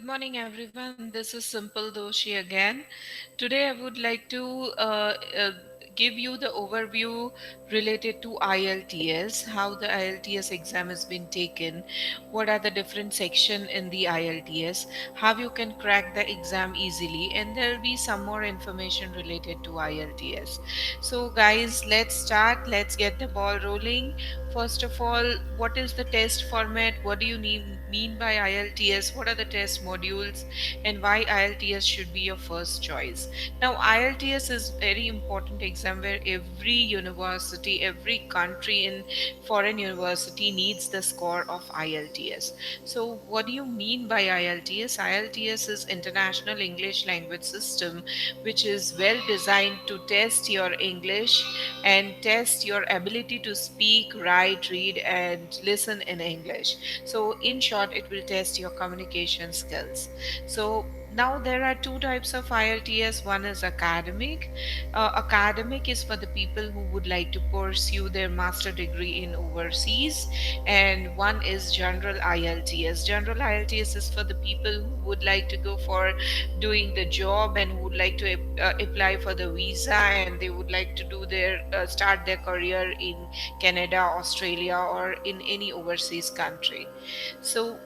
Good morning, everyone. This is Simple Doshi again. Today, I would like to give you the overview related to IELTS, how the IELTS exam has been taken, what are the different sections in the IELTS, how you can crack the exam easily, and there will be some more information related to IELTS. So, guys, let's start. Let's get the ball rolling. First of all, what is the test format? What do you mean by IELTS? What are the test modules? And why IELTS should be your first choice? Now, IELTS is very important exam where every university, every country in foreign university needs the score of IELTS. So, what do you mean by IELTS? IELTS is International English Language System, which is well designed to test your English and test your ability to speak, write, read, and listen in English. So, in short, it will test your communication skills. So, now there are two types of IELTS. One is academic. Academic is for the people who would like to pursue their master degree in overseas, and one is general IELTS. General IELTS is for the people who would like to go for doing the job and who would like to apply for the visa, and they would like to do their start their career in Canada, Australia, or in any overseas country. So,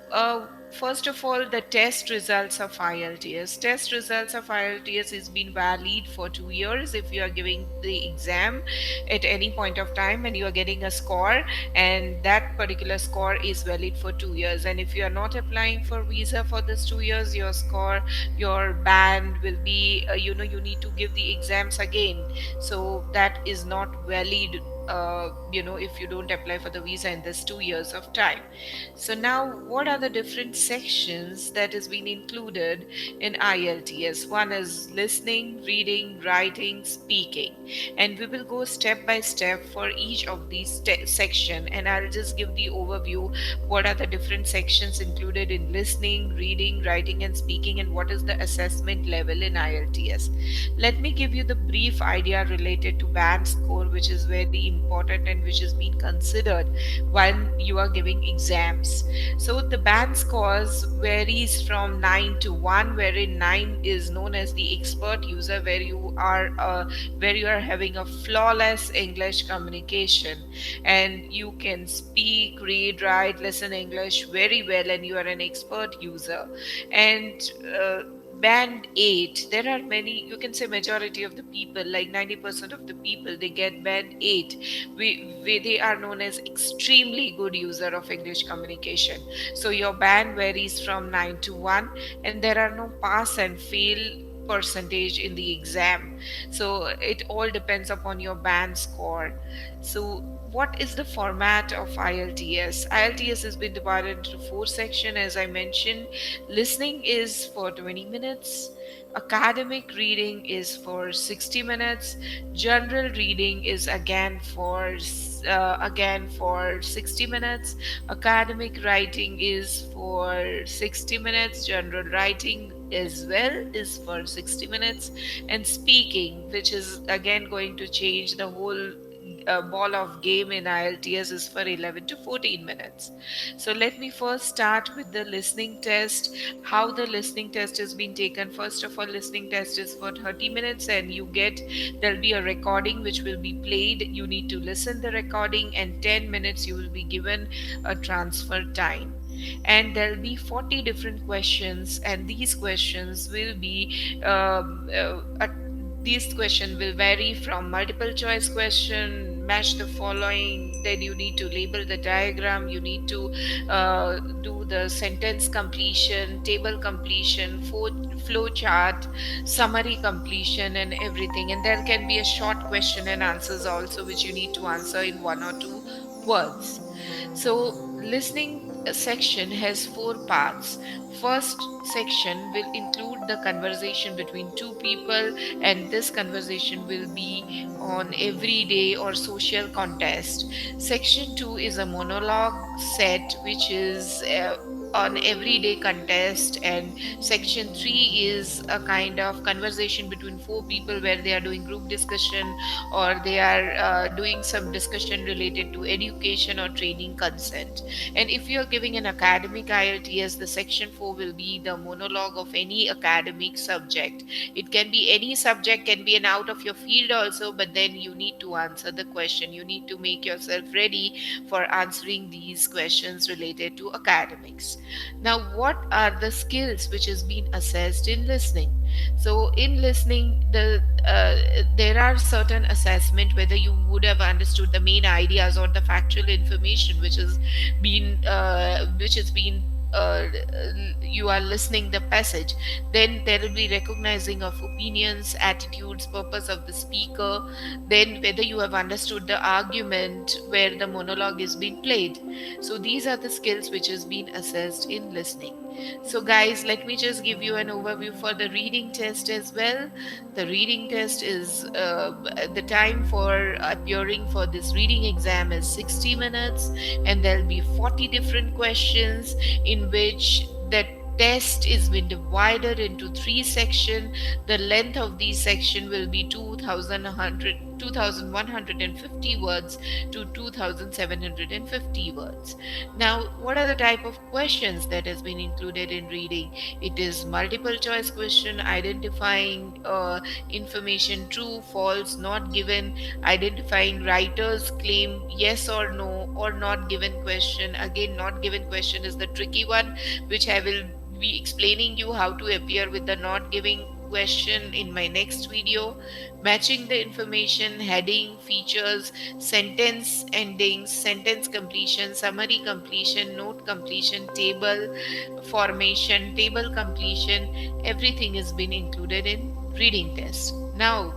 first of all, the test results of IELTS. Test results of IELTS is been valid for 2 years. If you are giving the exam at any point of time and you are getting a score, and that particular score is valid for 2 years. And if you are not applying for visa for this 2 years, your score, your band will be, you need to give the exams again. So that is not valid. If you don't apply for the visa in this 2 years of time. So now, what are the different sections that has been included in IELTS? One is listening, reading, writing, speaking, and we will go step by step for each of these section. And I'll just give the overview. What are the different sections included in listening, reading, writing, and speaking, and what is the assessment level in IELTS? Let me give you the brief idea related to band score, which is very important and which is being considered when you are giving exams. So the band scores varies from 9 to 1, wherein 9 is known as the expert user, where you are having a flawless English communication and you can speak, read, write, listen English very well, and you are an expert user. And band 8, there are many, you can say majority of the people, like 90% of the people, they get band 8. They are known as extremely good user of English communication. So your band varies from 9 to 1, and there are no pass and fail percentage in the exam. So it all depends upon your band score. So what is the format of IELTS? IELTS has been divided into four sections, as I mentioned. Listening is for 20 minutes. Academic reading is for 60 minutes. General reading is again for 60 minutes. Academic writing is for 60 minutes. General writing as well is for 60 minutes. And speaking, which is again going to change the whole ball of game in IELTS, is for 11 to 14 minutes. So let me first start with the listening test. How the listening test has been taken. First of all, listening test is for 30 minutes, and there'll be a recording which will be played. You need to listen the recording, and 10 minutes you will be given a transfer time. And there'll be 40 different questions, and these questions will vary from multiple choice question, match the following, then you need to label the diagram, you need to do the sentence completion, table completion, flow chart, summary completion, and everything. And there can be a short question and answers also, which you need to answer in 1 or 2 words. So, listening section has four parts. First section will include the conversation between two people, and this conversation will be on everyday or social context. Section 2 is a monologue set, which is on everyday contest, and section 3 is a kind of conversation between four people where they are doing group discussion, or they are doing some discussion related to education or training consent. And if you're giving an academic IELTS, the section 4 will be the monologue of any academic subject. It can be any subject, can be an out of your field also, but then you need to answer the question. You need to make yourself ready for answering these questions related to academics. Now, what are the skills which has been assessed in listening? So in listening, there are certain assessment whether you would have understood the main ideas or the factual information which has been you are listening the passage. Then there will be recognizing of opinions, attitudes, purpose of the speaker, then whether you have understood the argument where the monologue is being played. So these are the skills which has been assessed in listening. So guys, let me just give you an overview for the reading test as well. The reading test is the time for appearing for this reading exam is 60 minutes, and there'll be 40 different questions in which the test is been divided into three sections. The length of these section will be 2150 words to 2750 words. Now, what are the type of questions that has been included in reading? It is multiple choice question, identifying information true, false, not given, identifying writer's claim, yes or no, or not given question. Again, not given question is the tricky one, which I will be explaining you how to appear with the not giving question in my next video. Matching the information, heading, features, sentence endings, sentence completion, summary completion, note completion, table formation, table completion, everything has been included in reading test. Now,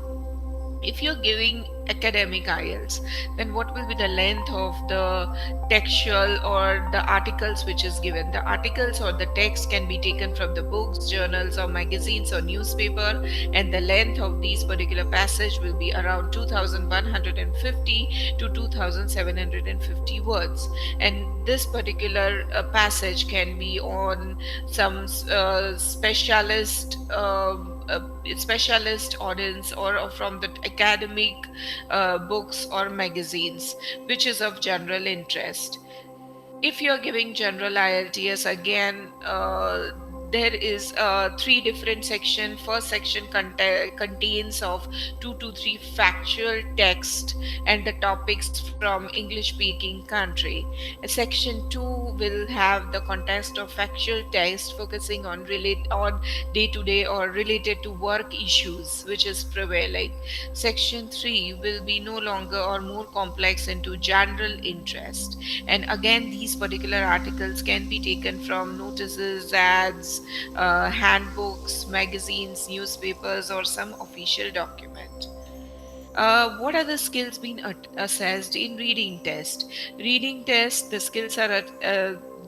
if you're giving academic IELTS, then what will be the length of the textual or the articles which is given? The articles or the text can be taken from the books, journals, or magazines or newspaper, and the length of these particular passage will be around 2150 to 2750 words. And this particular passage can be on some specialist audience, or from the academic books or magazines which is of general interest. If you're giving general IELTS, again, there is three different section. First section contains of 2 to 3 factual text and the topics from English speaking country. Section 2 will have the context of factual text focusing on day to day or related to work issues which is prevailing. Section 3 will be no longer or more complex into general interest. And again, these particular articles can be taken from notices, ads, handbooks, magazines, newspapers, or some official document. What are the skills being assessed in reading test? Reading test, the skills are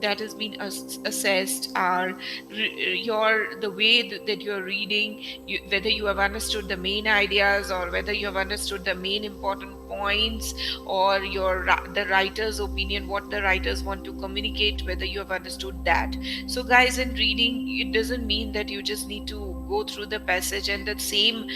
that has been assessed are the way that you're reading, whether you have understood the main ideas or whether you have understood the main important points, or the writer's opinion, what the writers want to communicate, whether you have understood that. So guys, in reading, it doesn't mean that you just need to go through the passage and the same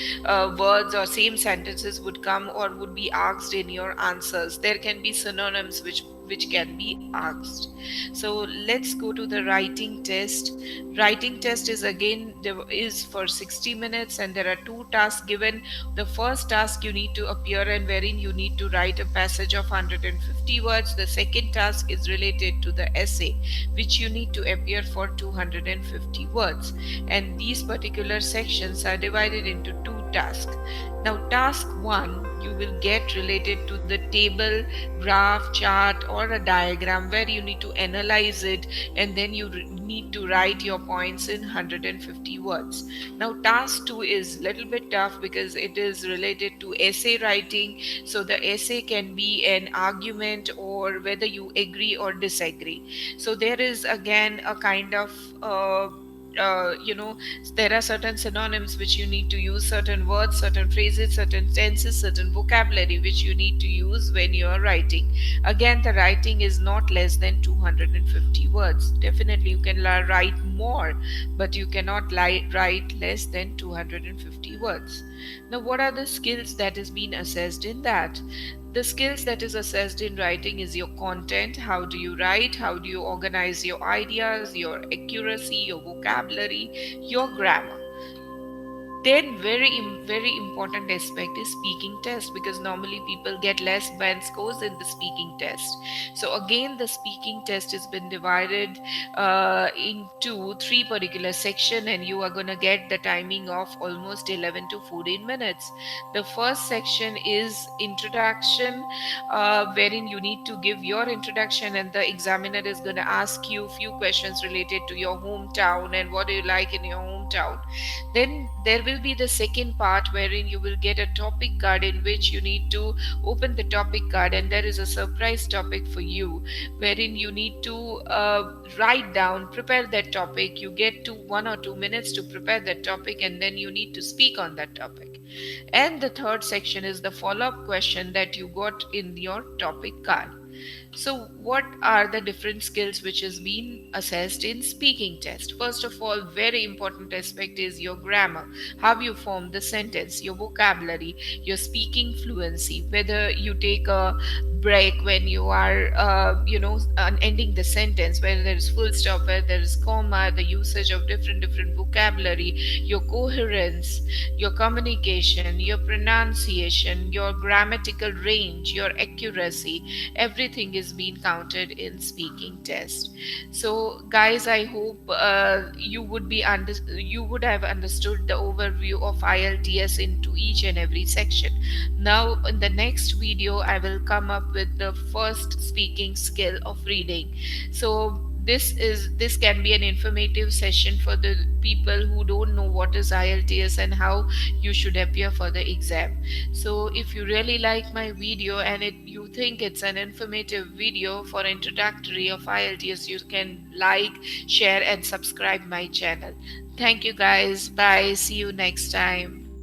words or same sentences would come or would be asked in your answers. There can be synonyms which can be asked. So let's go to the writing test. Writing test is again is for 60 minutes, and there are two tasks given. The first task, you need to appear and wherein you need to write a passage of 150 words. The second task is related to the essay, which you need to appear for 250 words. And these particular sections are divided into two tasks. Now, task 1 you will get related to the table, graph, chart, or a diagram where you need to analyze it, and then you need to write your points in 150 words. Now, task 2 is little bit tough because it is related to essay writing. So the essay can be an argument or whether you agree or disagree. So there is again a kind of there are certain synonyms which you need to use, certain words, certain phrases, certain tenses, certain vocabulary which you need to use when you are writing. Again, the writing is not less than 250 words. Definitely you can write more, but you cannot write less than 250 words. Now, what are the skills that is being assessed in that? The skills that is assessed in writing is your content. How do you write? How do you organize your ideas, your accuracy, your vocabulary, your grammar? Then very important aspect is speaking test, because normally people get less band scores in the speaking test. So again, the speaking test has been divided into three particular section, and you are going to get the timing of almost 11 to 14 minutes. The first section is introduction, wherein you need to give your introduction, and the examiner is going to ask you few questions related to your hometown and what do you like in your hometown. Then there will be the second part wherein you will get a topic card, in which you need to open the topic card, and there is a surprise topic for you, wherein you need to write down, prepare that topic. You get to 1 or 2 minutes to prepare that topic, and then you need to speak on that topic. And the third section is the follow up question that you got in your topic card. So, what are the different skills which has been assessed in speaking test? First of all, very important aspect is your grammar, how you form the sentence, your vocabulary, your speaking fluency, whether you take a break when you are, ending the sentence, whether there is full stop, whether there is comma, the usage of different vocabulary, your coherence, your communication, your pronunciation, your grammatical range, your accuracy, everything is being counted in speaking test. So guys, I hope you would have understood the overview of IELTS into each and every section. Now in the next video I will come up with the first speaking skill of reading. So this can be an informative session for the people who don't know what is IELTS and how you should appear for the exam. So if you really like my video and you think it's an informative video for introductory of IELTS, you can like, share and subscribe my channel. Thank you guys. Bye. See you next time.